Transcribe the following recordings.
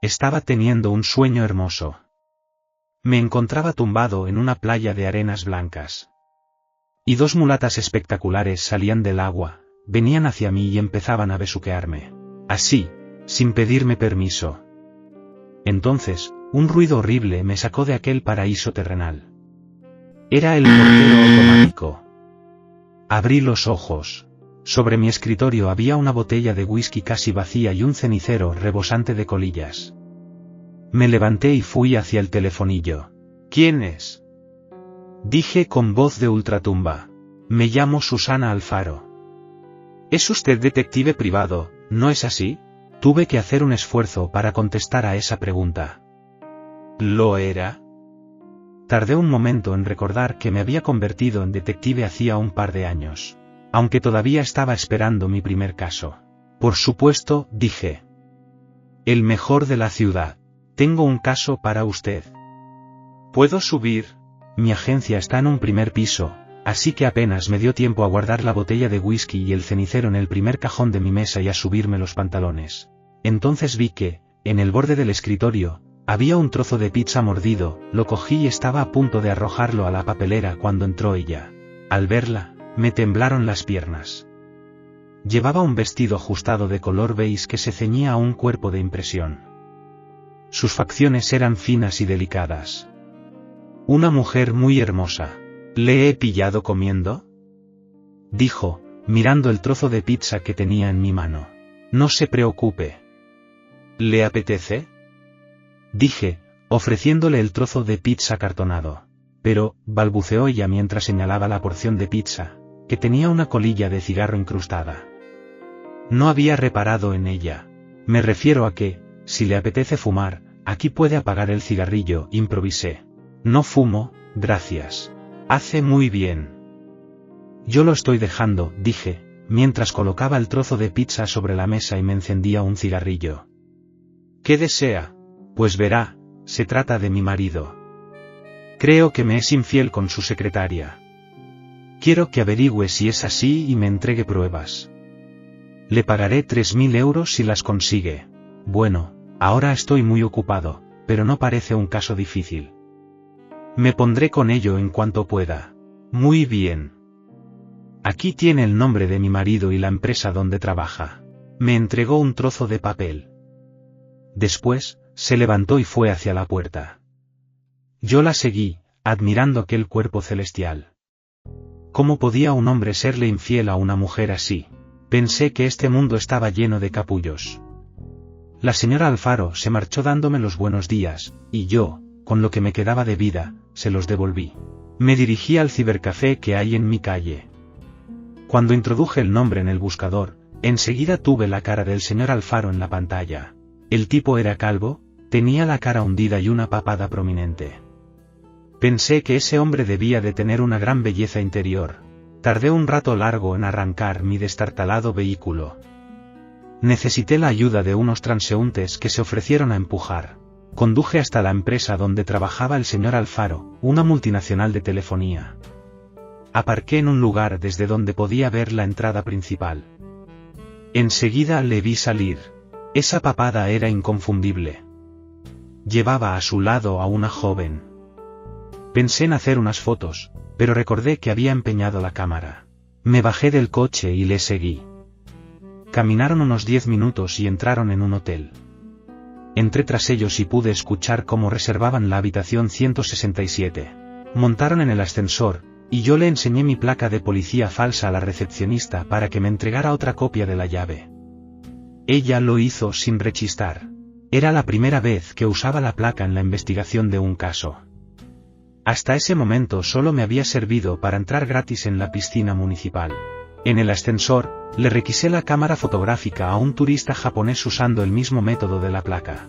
Estaba teniendo un sueño hermoso. Me encontraba tumbado en una playa de arenas blancas. Y dos mulatas espectaculares salían del agua, venían hacia mí y empezaban a besuquearme. Así, sin pedirme permiso. Entonces, un ruido horrible me sacó de aquel paraíso terrenal. Era el portero automático. Abrí los ojos. Sobre mi escritorio había una botella de whisky casi vacía y un cenicero rebosante de colillas. Me levanté y fui hacia el telefonillo. ¿Quién es? Dije con voz de ultratumba. Me llamo Susana Alfaro. ¿Es usted detective privado, no es así? Tuve que hacer un esfuerzo para contestar a esa pregunta. ¿Lo era? Tardé un momento en recordar que me había convertido en detective hacía un par de años. Aunque todavía estaba esperando mi primer caso. Por supuesto, dije. El mejor de la ciudad. Tengo un caso para usted. ¿Puedo subir? Mi agencia está en un primer piso, así que apenas me dio tiempo a guardar la botella de whisky y el cenicero en el primer cajón de mi mesa y a subirme los pantalones. Entonces vi que, en el borde del escritorio, había un trozo de pizza mordido, lo cogí y estaba a punto de arrojarlo a la papelera cuando entró ella. Al verla, me temblaron las piernas. Llevaba un vestido ajustado de color beige que se ceñía a un cuerpo de impresión. Sus facciones eran finas y delicadas. Una mujer muy hermosa. ¿Le he pillado comiendo? Dijo, mirando el trozo de pizza que tenía en mi mano. No se preocupe. ¿Le apetece? Dije, ofreciéndole el trozo de pizza cartonado. Pero, balbuceó ella mientras señalaba la porción de pizza, que tenía una colilla de cigarro incrustada. No había reparado en ella. Me refiero a que, si le apetece fumar, aquí puede apagar el cigarrillo, improvisé. No fumo, gracias. Hace muy bien. Yo lo estoy dejando, dije, mientras colocaba el trozo de pizza sobre la mesa y me encendía un cigarrillo. ¿Qué desea? Pues verá, se trata de mi marido. Creo que me es infiel con su secretaria. Quiero que averigüe si es así y me entregue pruebas. Le pagaré 3.000 euros si las consigue. Bueno, ahora estoy muy ocupado, pero no parece un caso difícil. Me pondré con ello en cuanto pueda. Muy bien. Aquí tiene el nombre de mi marido y la empresa donde trabaja. Me entregó un trozo de papel. Después, se levantó y fue hacia la puerta. Yo la seguí, admirando aquel cuerpo celestial. ¿Cómo podía un hombre serle infiel a una mujer así? Pensé que este mundo estaba lleno de capullos. La señora Alfaro se marchó dándome los buenos días, y yo, con lo que me quedaba de vida, se los devolví. Me dirigí al cibercafé que hay en mi calle. Cuando introduje el nombre en el buscador, enseguida tuve la cara del señor Alfaro en la pantalla. El tipo era calvo, tenía la cara hundida y una papada prominente. Pensé que ese hombre debía de tener una gran belleza interior. Tardé un rato largo en arrancar mi destartalado vehículo. Necesité la ayuda de unos transeúntes que se ofrecieron a empujar. Conduje hasta la empresa donde trabajaba el señor Alfaro, una multinacional de telefonía. Aparqué en un lugar desde donde podía ver la entrada principal. Enseguida le vi salir. Esa papada era inconfundible. Llevaba a su lado a una joven. Pensé en hacer unas fotos, pero recordé que había empeñado la cámara. Me bajé del coche y le seguí. Caminaron unos 10 minutos y entraron en un hotel. Entré tras ellos y pude escuchar cómo reservaban la habitación 167. Montaron en el ascensor, y yo le enseñé mi placa de policía falsa a la recepcionista para que me entregara otra copia de la llave. Ella lo hizo sin rechistar. Era la primera vez que usaba la placa en la investigación de un caso. Hasta ese momento solo me había servido para entrar gratis en la piscina municipal. En el ascensor, le requisé la cámara fotográfica a un turista japonés usando el mismo método de la placa.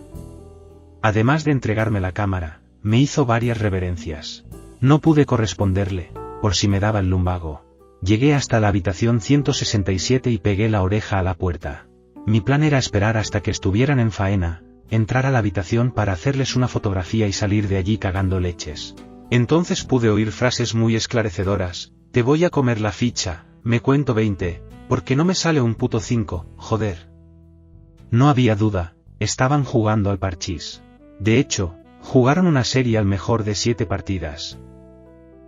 Además de entregarme la cámara, me hizo varias reverencias. No pude corresponderle, por si me daba el lumbago. Llegué hasta la habitación 167 y pegué la oreja a la puerta. Mi plan era esperar hasta que estuvieran en faena, entrar a la habitación para hacerles una fotografía y salir de allí cagando leches. Entonces pude oír frases muy esclarecedoras: te voy a comer la ficha, me cuento 20, porque no me sale un puto 5, joder. No había duda, estaban jugando al parchís. De hecho, jugaron una serie al mejor de 7 partidas.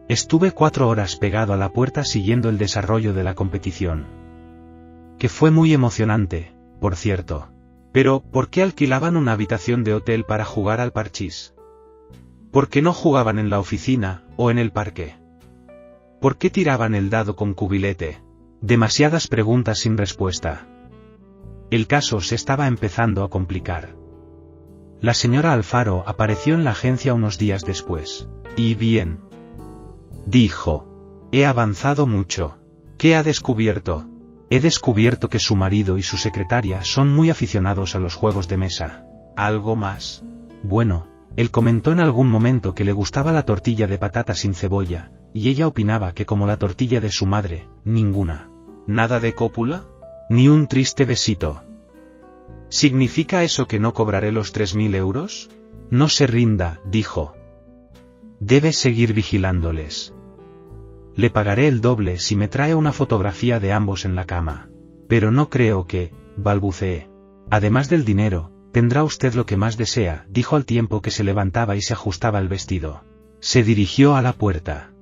Estuve 4 horas pegado a la puerta siguiendo el desarrollo de la competición. Que fue muy emocionante, por cierto. Pero, ¿por qué alquilaban una habitación de hotel para jugar al parchís? ¿Por qué no jugaban en la oficina, o en el parque? ¿Por qué tiraban el dado con cubilete? Demasiadas preguntas sin respuesta. El caso se estaba empezando a complicar. La señora Alfaro apareció en la agencia unos días después. «Y bien», dijo. «He avanzado mucho». «¿Qué ha descubierto?» «He descubierto que su marido y su secretaria son muy aficionados a los juegos de mesa». «¿Algo más?» «Bueno, él comentó en algún momento que le gustaba la tortilla de patata sin cebolla, y ella opinaba que como la tortilla de su madre, ninguna». «¿Nada de cópula?» «Ni un triste besito». ¿Significa eso que no cobraré los 3.000 euros? No se rinda, dijo. Debes seguir vigilándoles. Le pagaré el doble si me trae una fotografía de ambos en la cama. Pero no creo que, balbuceé. Además del dinero, tendrá usted lo que más desea, dijo al tiempo que se levantaba y se ajustaba el vestido. Se dirigió a la puerta.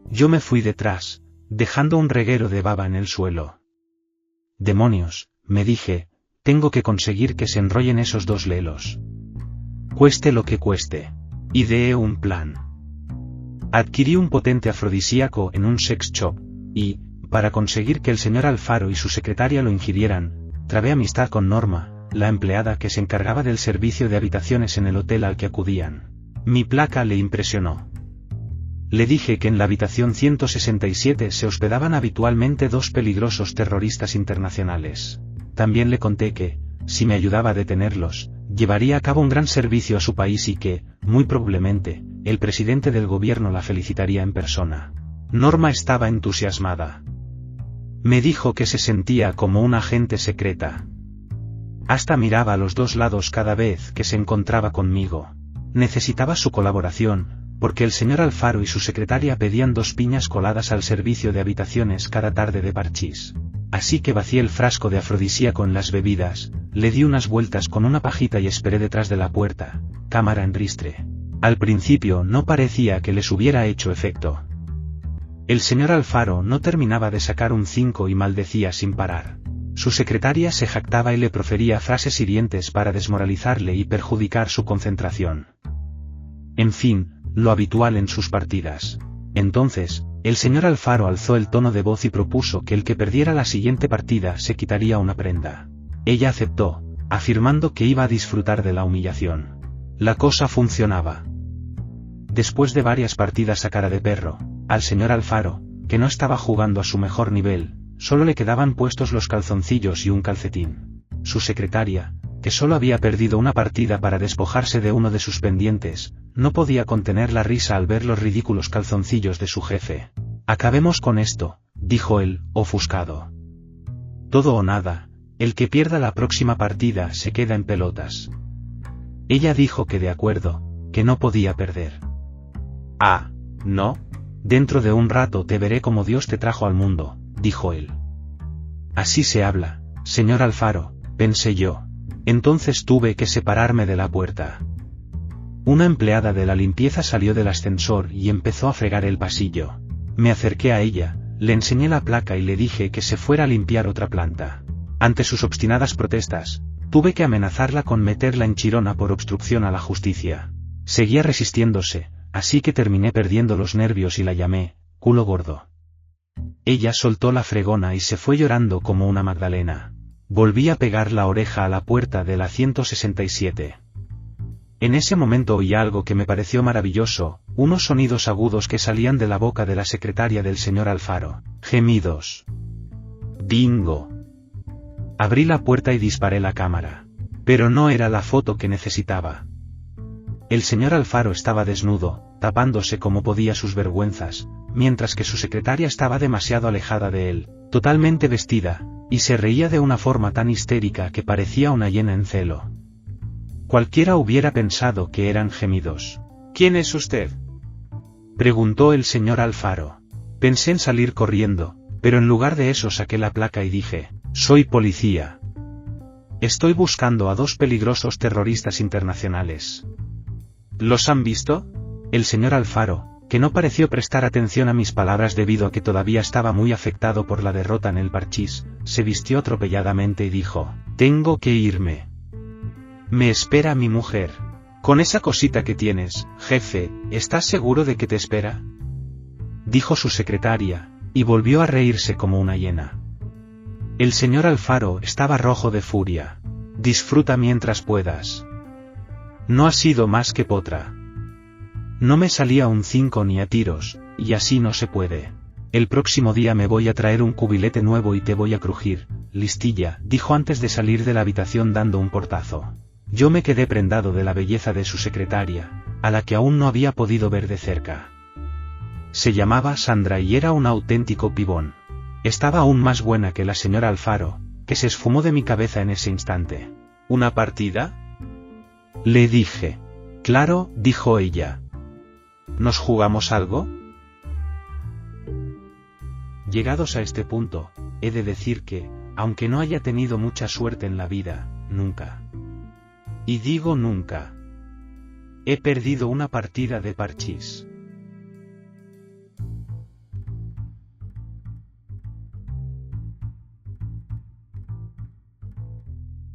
Yo me fui detrás, dejando un reguero de baba en el suelo. Demonios, me dije, tengo que conseguir que se enrollen esos 2 lelos. Cueste lo que cueste. Ideé un plan. Adquirí un potente afrodisíaco en un sex shop, y, para conseguir que el señor Alfaro y su secretaria lo ingirieran, trabé amistad con Norma, la empleada que se encargaba del servicio de habitaciones en el hotel al que acudían. Mi placa le impresionó. Le dije que en la habitación 167 se hospedaban habitualmente 2 peligrosos terroristas internacionales. También le conté que, si me ayudaba a detenerlos, llevaría a cabo un gran servicio a su país y que, muy probablemente, el presidente del gobierno la felicitaría en persona. Norma estaba entusiasmada. Me dijo que se sentía como una agente secreta. Hasta miraba a los 2 lados cada vez que se encontraba conmigo. Necesitaba su colaboración, porque el señor Alfaro y su secretaria pedían 2 piñas coladas al servicio de habitaciones cada tarde de parchís. Así que vacié el frasco de afrodisíaco en las bebidas, le di unas vueltas con una pajita y esperé detrás de la puerta, cámara en ristre. Al principio no parecía que les hubiera hecho efecto. El señor Alfaro no terminaba de sacar un 5 y maldecía sin parar. Su secretaria se jactaba y le profería frases hirientes para desmoralizarle y perjudicar su concentración. En fin, lo habitual en sus partidas. Entonces, el señor Alfaro alzó el tono de voz y propuso que el que perdiera la siguiente partida se quitaría una prenda. Ella aceptó, afirmando que iba a disfrutar de la humillación. La cosa funcionaba. Después de varias partidas a cara de perro, al señor Alfaro, que no estaba jugando a su mejor nivel, solo le quedaban puestos los calzoncillos y un calcetín. Su secretaria, que solo había perdido una partida para despojarse de uno de sus pendientes, no podía contener la risa al ver los ridículos calzoncillos de su jefe. Acabemos con esto, dijo él, ofuscado. Todo o nada, el que pierda la próxima partida se queda en pelotas. Ella dijo que de acuerdo, que no podía perder. Ah, ¿no? Dentro de un rato te veré como Dios te trajo al mundo, dijo él. Así se habla, señor Alfaro, pensé yo. Entonces tuve que separarme de la puerta. Una empleada de la limpieza salió del ascensor y empezó a fregar el pasillo. Me acerqué a ella, le enseñé la placa y le dije que se fuera a limpiar otra planta. Ante sus obstinadas protestas, tuve que amenazarla con meterla en chirona por obstrucción a la justicia. Seguía resistiéndose, así que terminé perdiendo los nervios y la llamé, culo gordo. Ella soltó la fregona y se fue llorando como una magdalena. Volví a pegar la oreja a la puerta de la 167. En ese momento oí algo que me pareció maravilloso, unos sonidos agudos que salían de la boca de la secretaria del señor Alfaro. Gemidos. Bingo. Abrí la puerta y disparé la cámara. Pero no era la foto que necesitaba. El señor Alfaro estaba desnudo, tapándose como podía sus vergüenzas, mientras que su secretaria estaba demasiado alejada de él, totalmente vestida, y se reía de una forma tan histérica que parecía una hiena en celo. Cualquiera hubiera pensado que eran gemidos. ¿Quién es usted?, preguntó el señor Alfaro. Pensé en salir corriendo, pero en lugar de eso saqué la placa y dije, soy policía. Estoy buscando a 2 peligrosos terroristas internacionales. ¿Los han visto? El señor Alfaro, que no pareció prestar atención a mis palabras debido a que todavía estaba muy afectado por la derrota en el parchís, se vistió atropelladamente y dijo: «Tengo que irme. Me espera mi mujer». «Con esa cosita que tienes, jefe, ¿estás seguro de que te espera?», dijo su secretaria, y volvió a reírse como una hiena. El señor Alfaro estaba rojo de furia. «Disfruta mientras puedas. No ha sido más que potra. No me salía un 5 ni a tiros, y así no se puede. El próximo día me voy a traer un cubilete nuevo y te voy a crujir, listilla», dijo antes de salir de la habitación dando un portazo. Yo me quedé prendado de la belleza de su secretaria, a la que aún no había podido ver de cerca. Se llamaba Sandra y era un auténtico pibón. Estaba aún más buena que la señora Alfaro, que se esfumó de mi cabeza en ese instante. «¿Una partida?», le dije. «Claro», dijo ella. «¿Nos jugamos algo?». Llegados a este punto, he de decir que, aunque no haya tenido mucha suerte en la vida, nunca, y digo nunca, he perdido una partida de parchís.